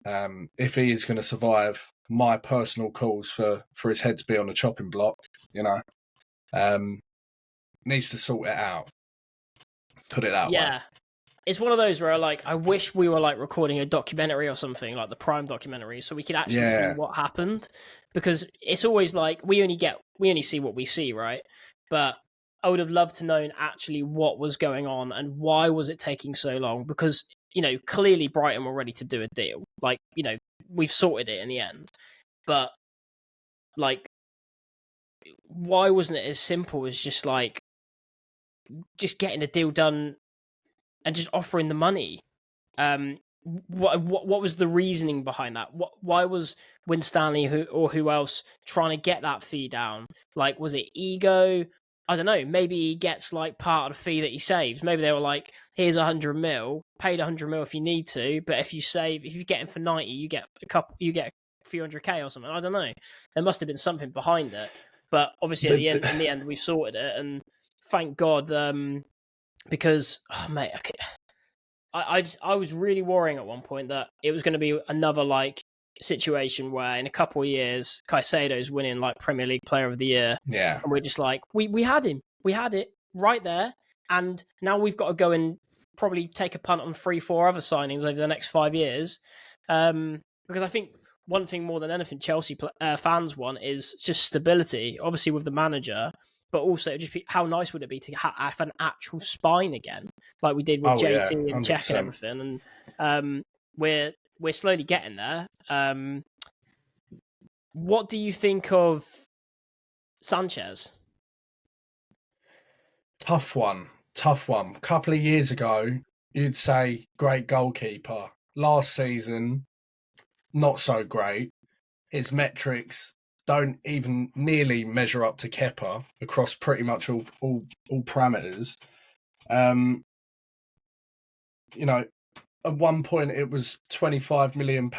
B: if he is going to survive my personal calls for his head to be on the chopping block, needs to sort it out. Put it that way.
A: Yeah. It's one of those where I wish we were recording a documentary or something, like the Prime documentary, so we could actually see what happened. Because it's always we only see what we see, right? But I would have loved to know actually what was going on and why was it taking so long, because clearly Brighton were ready to do a deal. We've sorted it in the end. But why wasn't it as simple as just getting the deal done and just offering the money? What was the reasoning behind that? Why was Winstanley who else trying to get that fee down? Was it ego? I don't know. Maybe he gets part of the fee that he saves. Maybe they were here's 100 mil, paid 100 mil if you need to, but if you get him for 90, you get a few hundred K or something. I don't know. There must have been something behind it, but obviously in the end we sorted it, and thank God. Because mate, I was really worrying at one point that it was going to be another situation where in a couple of years Caicedo's winning Premier League Player of the Year,
B: and
A: we're just we had him, we had it right there, and now we've got to go and probably take a punt on 3-4 other signings over the next 5 years, because I think one thing more than anything Chelsea fans want is just stability, obviously with the manager, but also just how nice would it be to have an actual spine again, like we did with JT and Cech and everything, and we're slowly getting there. What do you think of Sanchez?
B: Tough one. A couple of years ago, you'd say great goalkeeper. Last season, not so great. His metrics don't even nearly measure up to Kepa across pretty much all parameters. At one point it was £25 million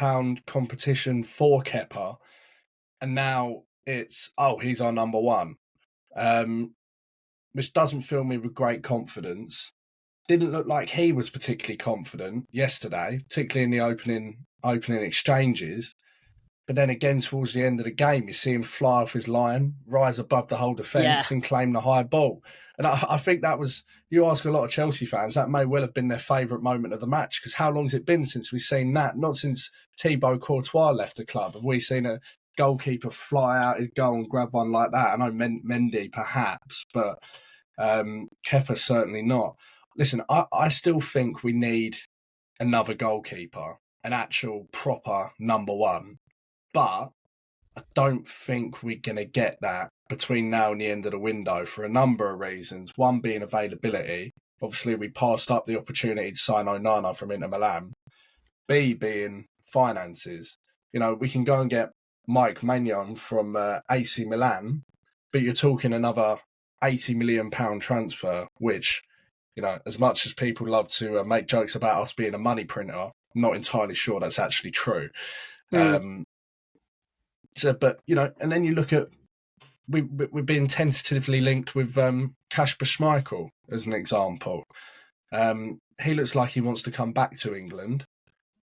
B: competition for Kepa, and now it's he's our number one, which doesn't fill me with great confidence. Didn't look like he was particularly confident yesterday, particularly in the opening exchanges. But then again, towards the end of the game, you see him fly off his line, rise above the whole defence and claim the high ball. And I think that was, you ask a lot of Chelsea fans, that may well have been their favourite moment of the match, because how long has it been since we've seen that? Not since Thibaut Courtois left the club have we seen a goalkeeper fly out his goal and grab one like that. I know Mendy perhaps, but Kepa certainly not. Listen, I still think we need another goalkeeper, an actual proper number one, but I don't think we're going to get that between now and the end of the window for a number of reasons. One being availability. Obviously, we passed up the opportunity to sign Onana from Inter Milan. B being finances. We can go and get Mike Maignan from AC Milan, but you're talking another £80 million transfer, which, as much as people love to make jokes about us being a money printer, I'm not entirely sure that's actually true.
A: Mm.
B: And then you look at, we've been tentatively linked with Kasper Schmeichel as an example. He looks like he wants to come back to England.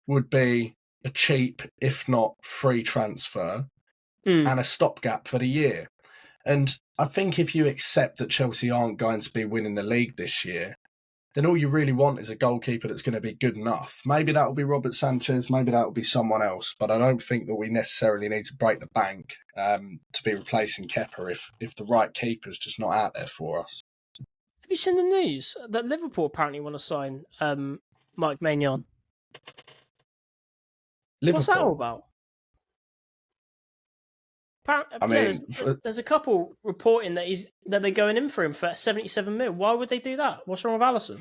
B: Would be a cheap, if not free transfer and a stopgap for the year. And I think if you accept that Chelsea aren't going to be winning the league this year, then all you really want is a goalkeeper that's going to be good enough. Maybe that will be Robert Sanchez, maybe that will be someone else, but I don't think that we necessarily need to break the bank to be replacing Kepa if the right keeper's just not out there for us.
A: Have you seen the news that Liverpool apparently want to sign Mike Maignan?
B: Liverpool.
A: What's that all about? There's a couple reporting that they're going in for him for 77 mil. Why would they do that? What's wrong with Alisson?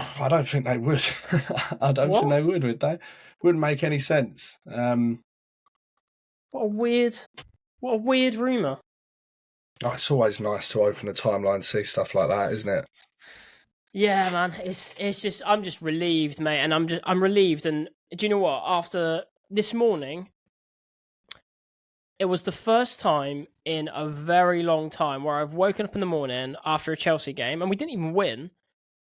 B: I don't think they would. I don't think they would they? Wouldn't make any sense.
A: What a weird rumour.
B: Oh, it's always nice to open a timeline and see stuff like that, isn't it?
A: Yeah, man. It's just, I'm just relieved, mate, and I'm relieved. And do you know what? After this morning, it was the first time in a very long time where I've woken up in the morning after a Chelsea game, and we didn't even win,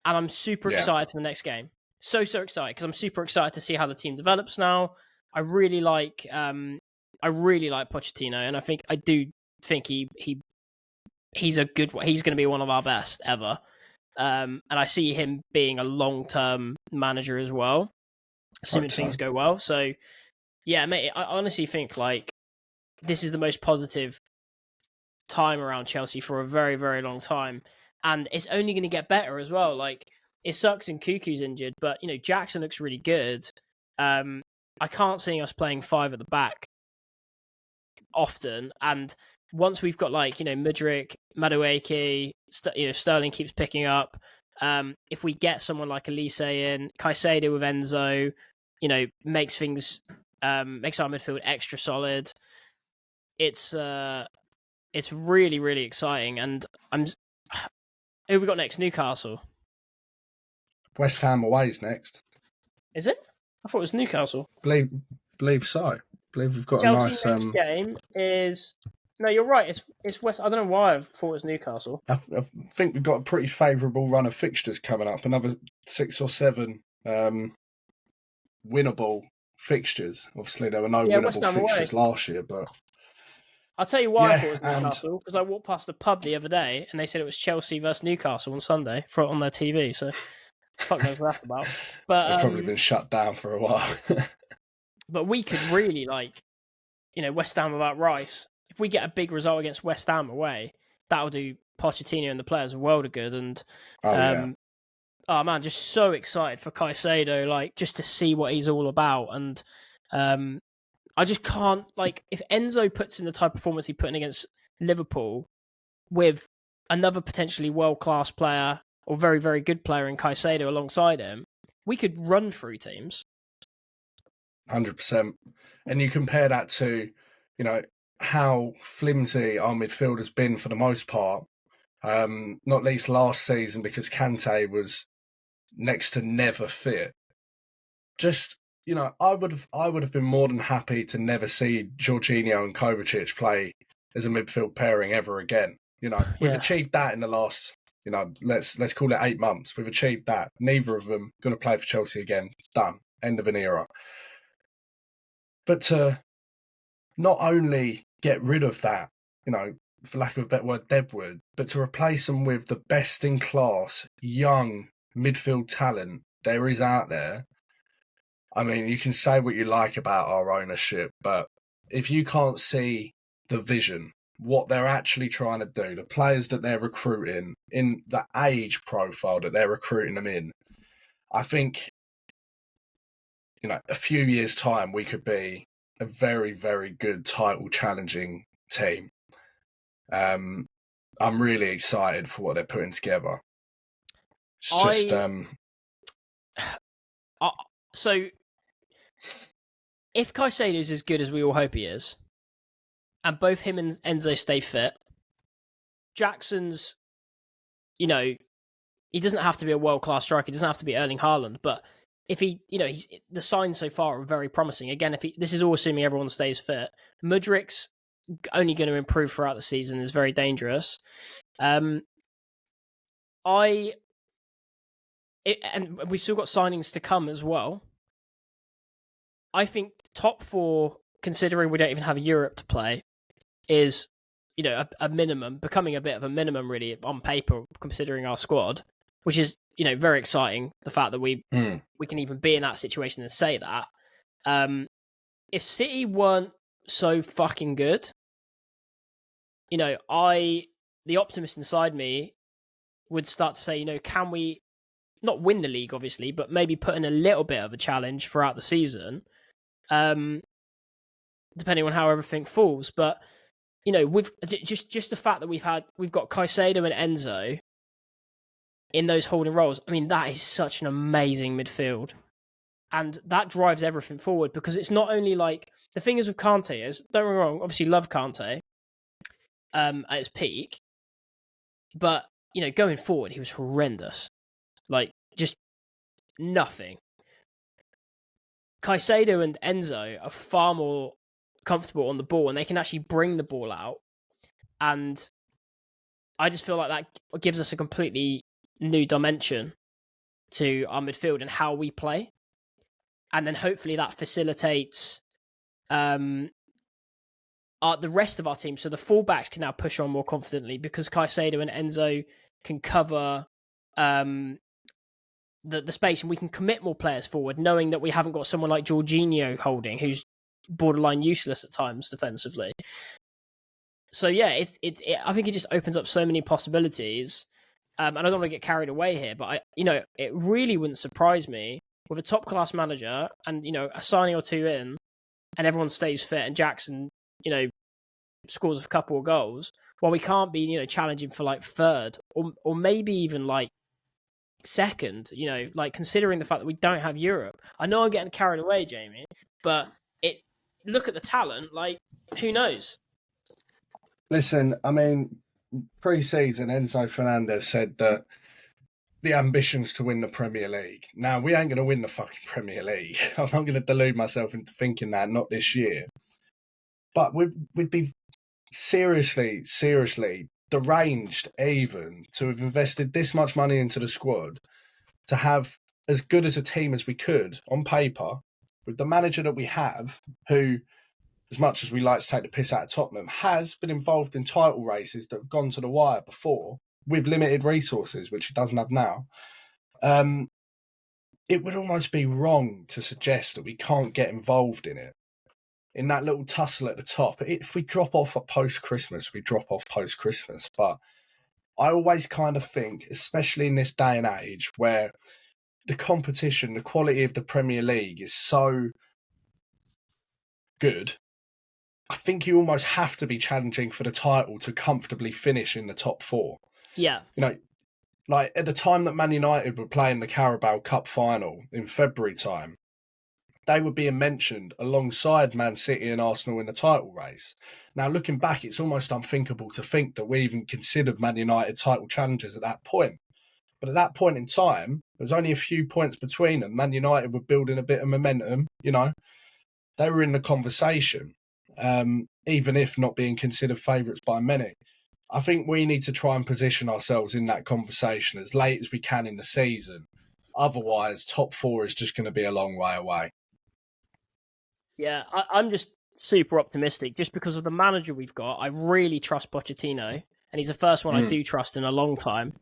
A: and I'm super excited for the next game. So excited, because I'm super excited to see how the team develops now. I really like Pochettino, and I do think he's a good one. He's going to be one of our best ever. And I see him being a long-term manager as well, assuming things go well. So, yeah, mate, I honestly think, this is the most positive time around Chelsea for a very, very long time. And it's only going to get better as well. It sucks and Cuckoo's injured, but, Jackson looks really good. I can't see us playing five at the back often. And once we've got, Mudryk, Madueke, Sterling keeps picking up. If we get someone like Elise in, Caicedo with Enzo, makes our midfield extra solid. It's really, really exciting, and who have we got next? Newcastle.
B: West Ham away is next.
A: Is it? I thought it was Newcastle.
B: Believe so. Believe we've got
A: Chelsea
B: a nice.
A: Next game is. No, you're right. It's West. I don't know why I thought it was Newcastle.
B: I think we've got a pretty favourable run of fixtures coming up. Another 6 or 7 winnable fixtures. Obviously, there were no winnable fixtures last year, but
A: I'll tell you why I thought it was Newcastle, because I walked past the pub the other day and they said it was Chelsea versus Newcastle on Sunday on their TV. So, fuck knows what that's about. But
B: they've probably been shut down for a while.
A: But we could really West Ham without Rice. If we get a big result against West Ham away, that'll do Pochettino and the players a world of good. And oh man, just so excited for Caicedo, just to see what he's all about. And I just can't, if Enzo puts in the type of performance he put in against Liverpool with another potentially world-class player or very, very good player in Caicedo alongside him, we could run through teams.
B: 100%. And you compare that to, how flimsy our midfield has been for the most part, not least last season because Kante was next to never fit. Just, I would have been more than happy to never see Jorginho and Kovacic play as a midfield pairing ever again. We've achieved that in the last, let's call it 8 months. We've achieved that. Neither of them going to play for Chelsea again. Done. End of an era. But to not only get rid of that, for lack of a better word, deadwood, but to replace them with the best in class, young midfield talent there is out there. I mean, you can say what you like about our ownership, but if you can't see the vision what they're actually trying to do, the players that they're recruiting, in the age profile that they're recruiting them in, I think, a few years' time, we could be a very, very good title challenging team. I'm really excited for what they're putting together. It's just,
A: so if Caicedo is as good as we all hope he is, and both him and Enzo stay fit, Jackson's, he doesn't have to be a world-class striker. He doesn't have to be Erling Haaland, but if he, the signs so far are very promising. Again, this is all assuming everyone stays fit. Mudrik's only going to improve throughout the season, is very dangerous. And we've still got signings to come as well. I think top four, considering we don't even have Europe to play, is a minimum, becoming a bit of a minimum really on paper, considering our squad, which is very exciting. The fact that we can even be in that situation and say that. If City weren't so fucking good, the optimist inside me would start to say, can we not win the league, obviously, but maybe put in a little bit of a challenge throughout the season, depending on how everything falls. But with just the fact that we've got Caicedo and Enzo in those holding roles, I mean, that is such an amazing midfield. And that drives everything forward, because it's not only like, the thing is with Kante is, don't get me wrong, obviously love Kante at its peak, but, going forward, he was horrendous. Like, just nothing. Caicedo and Enzo are far more comfortable on the ball, and they can actually bring the ball out. And I just feel like that gives us a completely new dimension to our midfield and how we play. And then hopefully that facilitates the rest of our team. So the fullbacks can now push on more confidently, because Caicedo and Enzo can cover the space, and we can commit more players forward, knowing that we haven't got someone like Jorginho holding, who's borderline useless at times defensively. So yeah, I think it just opens up so many possibilities. And I don't want to get carried away here, but it really wouldn't surprise me with a top class manager and a signing or two in, and everyone stays fit, and Jackson scores a couple of goals, while we can't be challenging for like third or maybe even like second. Like, considering the fact that we don't have Europe. I know I'm getting carried away, Jamie, but look at the talent. Like, who knows?
B: Listen, I mean, pre-season, Enzo Fernandez said that the ambition's to win the Premier League. Now, we ain't going to win the fucking Premier League. I'm not going to delude myself into thinking that, not this year. But we'd be seriously deranged even to have invested this much money into the squad, to have as good as a team as we could on paper, with the manager that we have, who, as much as we like to take the piss out of Tottenham, has been involved in title races that have gone to the wire before, with limited resources, which he doesn't have now. It would almost be wrong to suggest that we can't get involved in it, in that little tussle at the top. If we drop off at post-Christmas, we drop off post-Christmas. But I always kind of think, especially in this day and age where the competition, the quality of the Premier League is so good, I think you almost have to be challenging for the title to comfortably finish in the top four.
A: Yeah.
B: Like at the time that Man United were playing the Carabao Cup final in February time, they were being mentioned alongside Man City and Arsenal in the title race. Now, looking back, it's almost unthinkable to think that we even considered Man United title challengers at that point. But at that point in time, there was only a few points between them. Man United were building a bit of momentum, They were in the conversation, even if not being considered favourites by many. I think we need to try and position ourselves in that conversation as late as we can in the season. Otherwise, top four is just going to be a long way away.
A: Yeah, I'm just super optimistic just because of the manager we've got. I really trust Pochettino, and he's the first one I do trust in a long time.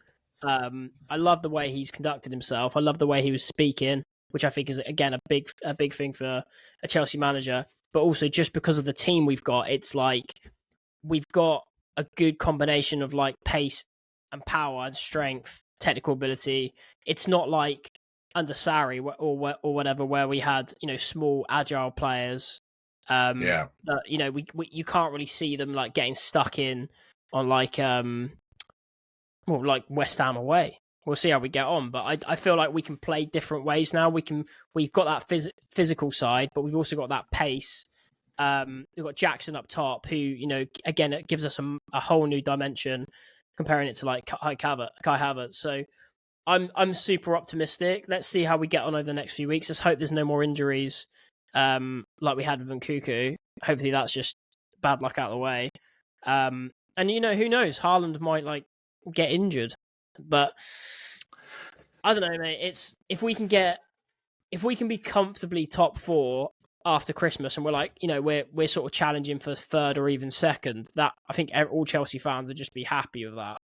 A: I love the way he's conducted himself. I love the way he was speaking, which I think is, again, a big thing for a Chelsea manager. But also just because of the team we've got, it's like we've got a good combination of like pace and power and strength, technical ability. It's not like under Sarri or whatever, where we had small agile players. That we you can't really see them like getting stuck in on like like West Ham away. We'll see how we get on, but I feel like we can play different ways now. We've got that physical side, but we've also got that pace. We've got Jackson up top, who again, it gives us a whole new dimension, comparing it to like Kai Havertz. So I'm super optimistic. Let's see how we get on over the next few weeks. Let's hope there's no more injuries, like we had with Nkunku. Hopefully that's just bad luck out of the way. And who knows? Haaland might like get injured, but I don't know, mate. It's if we can be comfortably top 4 after Christmas, and we're like, we're sort of challenging for third or even second, that I think all Chelsea fans would just be happy with that.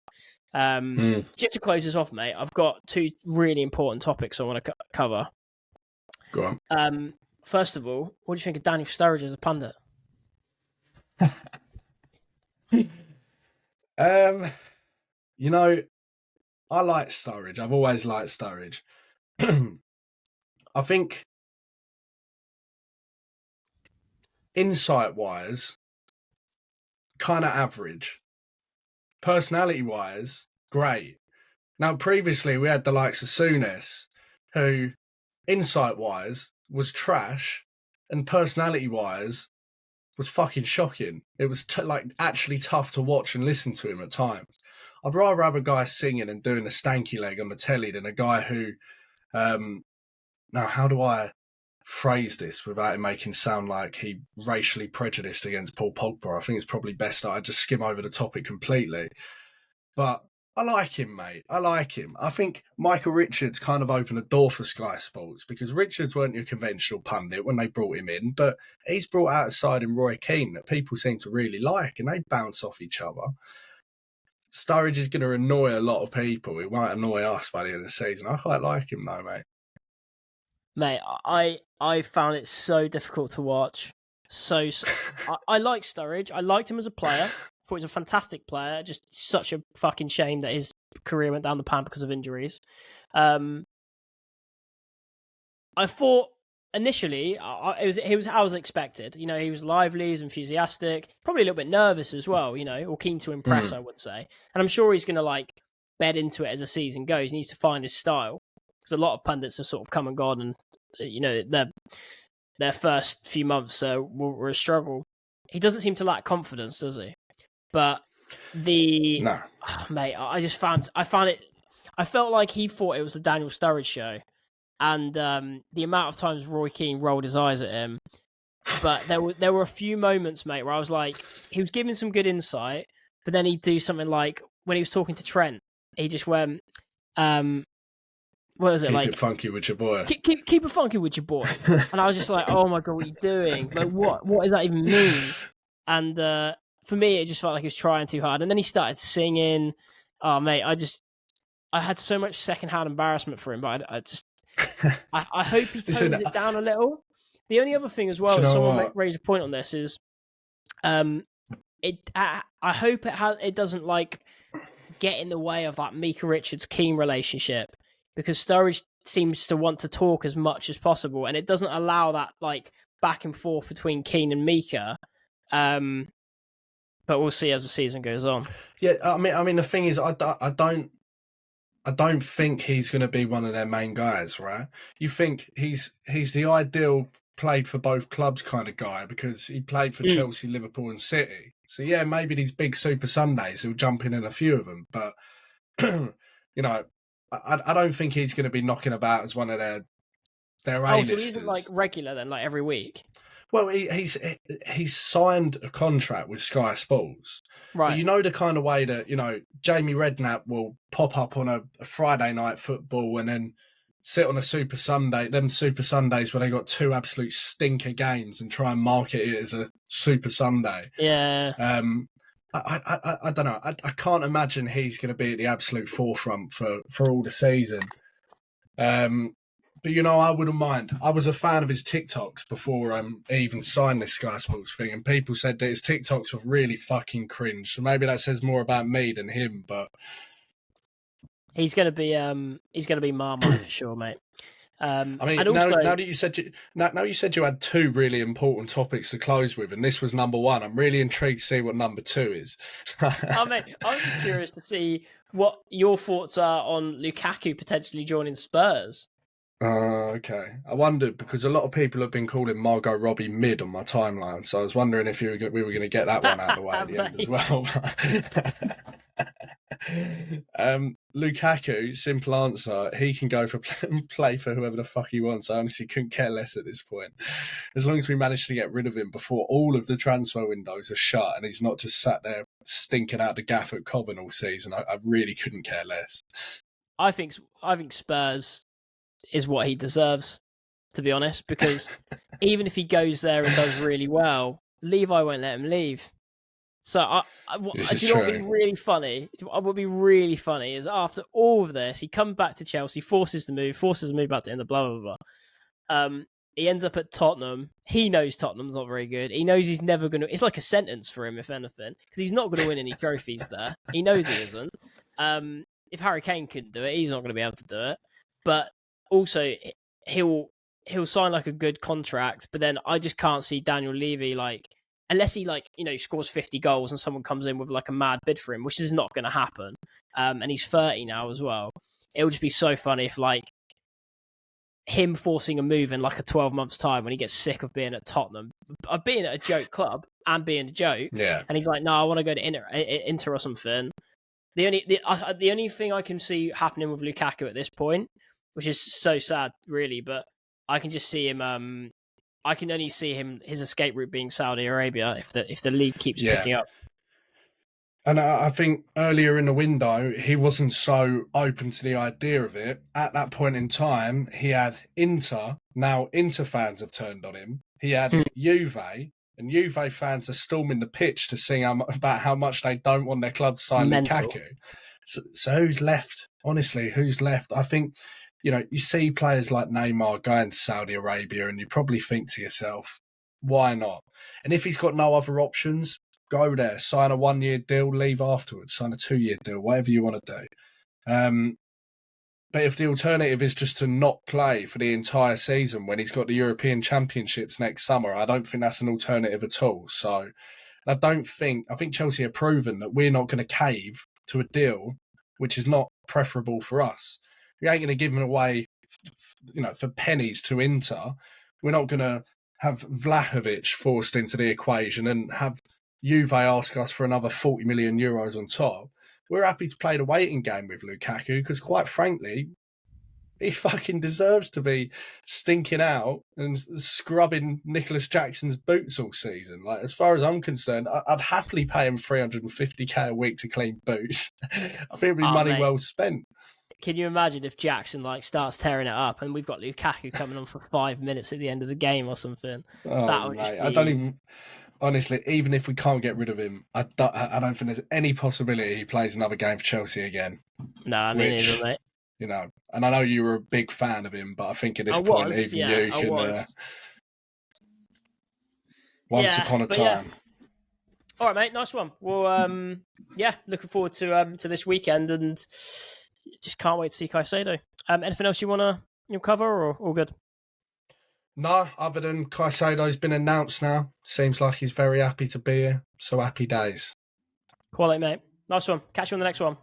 A: Just to close this off, mate, I've got 2 really important topics I want to cover.
B: Go
A: on. First of all, what do you think of Daniel Sturridge as a pundit?
B: I like Sturridge. I've always liked Sturridge. I think insight-wise, kind of average. Personality-wise, great. Now, previously, we had the likes of Souness, who, insight-wise, was trash, and personality-wise, was fucking shocking. It was actually tough to watch and listen to him at times. I'd rather have a guy singing and doing a stanky leg on the telly than a guy who... now, how do I phrase this without it making it sound like he racially prejudiced against Paul Pogba? I think it's probably best that I just skim over the topic completely. But I like him, mate. I like him. I think Michael Richards kind of opened a door for Sky Sports, because Richards weren't your conventional pundit when they brought him in, but he's brought out a side in Roy Keane that people seem to really like, and they bounce off each other. Sturridge is going to annoy a lot of people. He might annoy us by the end of the season. I quite like him though, mate.
A: Mate, I found it so difficult to watch. I like Sturridge. I liked him as a player. I thought he was a fantastic player. Just such a fucking shame that his career went down the pan because of injuries. I thought initially it was how was expected. He was lively, he was enthusiastic, probably a little bit nervous as well. Or keen to impress, I would say. And I'm sure he's going to like bed into it as the season goes. He needs to find his style, because a lot of pundits have sort of come and gone, and their first few months were a struggle. He doesn't seem to lack confidence, does he? But mate, I felt like he thought it was the Daniel Sturridge show, and the amount of times Roy Keane rolled his eyes at him. But there were a few moments, mate, where I was like, he was giving some good insight, but then he'd do something like when he was talking to Trent, he just went, what was it like?
B: Keep it funky with your boy.
A: Keep it funky with your boy. And I was just like, oh my God, what are you doing? Like, what does that even mean? And for me, it just felt like he was trying too hard. And then he started singing. Oh, mate, I had so much secondhand embarrassment for him, but I hope he tones it down a little. The only other thing as well, is someone raised a point on this, is I hope it doesn't like get in the way of that Mika Richards Keane relationship, because Sturridge seems to want to talk as much as possible, and it doesn't allow that like back and forth between Keane and Mika. But we'll see as the season goes on.
B: Yeah, I mean, the thing is, I don't think he's going to be one of their main guys, right? You think he's the ideal played for both clubs kind of guy, because he played for Chelsea, Liverpool, and City. So yeah, maybe these big Super Sundays he'll jump in a few of them, but I don't think he's going to be knocking about as one of their A-listers.
A: So he isn't like regular then, like every week?
B: Well, he's signed a contract with Sky Sports.
A: Right.
B: But the kind of way that, Jamie Redknapp will pop up on a Friday night football and then sit on a Super Sunday, them Super Sundays where they got 2 absolute stinker games, and try and market it as a Super Sunday.
A: Yeah.
B: I don't know. I can't imagine he's going to be at the absolute forefront for all the season. But I wouldn't mind. I was a fan of his TikToks before he even signed this Sky Sports thing, and people said that his TikToks were really fucking cringe. So maybe that says more about me than him. But
A: he's gonna be Marmite for sure, mate.
B: I mean,
A: and also,
B: now that you said you had two really important topics to close with, and this was number one. I'm really intrigued to see what number two is.
A: mate, I'm just curious to see what your thoughts are on Lukaku potentially joining Spurs.
B: Okay. I wondered because a lot of people have been calling Margot Robbie mid on my timeline, so I was wondering if we were going to get that one out of the way at the end as well. Lukaku, simple answer, he can go for play for whoever the fuck he wants. I honestly couldn't care less at this point. As long as we manage to get rid of him before all of the transfer windows are shut and he's not just sat there stinking out the gaff at Cobham all season, I really couldn't care less.
A: I think Spurs is what he deserves, to be honest, because even if he goes there and does really well, Levi won't let him leave. So do you know what would be really funny? What would be really funny is after all of this, he comes back to Chelsea, forces the move back to Inter, blah, blah, blah. He ends up at Tottenham. He knows Tottenham's not very good. He knows he's never going to... It's like a sentence for him, if anything, because he's not going to win any trophies there. He knows he isn't. If Harry Kane couldn't do it, he's not going to be able to do it. But also, he'll sign like a good contract, but then I just can't see Daniel Levy, like, unless he scores 50 goals and someone comes in with like a mad bid for him, which is not going to happen. And he's 30 now as well. It would just be so funny if like him forcing a move in like a 12 months time when he gets sick of being at Tottenham, of being at a joke club and being a joke.
B: Yeah.
A: And he's like, no, I want to go to Inter or something. The only thing I can see happening with Lukaku at this point, which is so sad, really, but I can just see him. I can only see his escape route being Saudi Arabia if the league keeps picking up.
B: And I think earlier in the window, he wasn't so open to the idea of it. At that point in time, he had Inter. Now Inter fans have turned on him. He had Juve, and Juve fans are storming the pitch to sing about how much they don't want their club to sign Lukaku. So who's left? Honestly, who's left? I think, you see players like Neymar going to Saudi Arabia and you probably think to yourself, why not? And if he's got no other options, go there, sign a 1-year deal, leave afterwards, sign a 2-year deal, whatever you want to do. But if the alternative is just to not play for the entire season when he's got the European Championships next summer, I don't think that's an alternative at all. So I think Chelsea have proven that we're not going to cave to a deal which is not preferable for us. We ain't going to give him away, for pennies to Inter. We're not going to have Vlahovic forced into the equation and have Juve ask us for another 40 million euros on top. We're happy to play the waiting game with Lukaku because, quite frankly, he fucking deserves to be stinking out and scrubbing Nicholas Jackson's boots all season. Like, as far as I'm concerned, I'd happily pay him 350k a week to clean boots. I think it'd be money well spent.
A: Can you imagine if Jackson starts tearing it up and we've got Lukaku coming on for 5 minutes at the end of the game or something?
B: Oh,
A: that would
B: mate,
A: just be...
B: I don't even... Honestly, even if we can't get rid of him, I don't think there's any possibility he plays another game for Chelsea again.
A: No, I mean, neither, mate.
B: And I know you were a big fan of him, but I think at this point, you can... once upon a time.
A: Yeah. All right, mate, nice one. Well, looking forward to this weekend and just can't wait to see Caicedo. Anything else you want to cover or all good?
B: No, other than Caicedo's been announced now. Seems like he's very happy to be here. So happy days.
A: Quality, mate. Nice one. Catch you on the next one.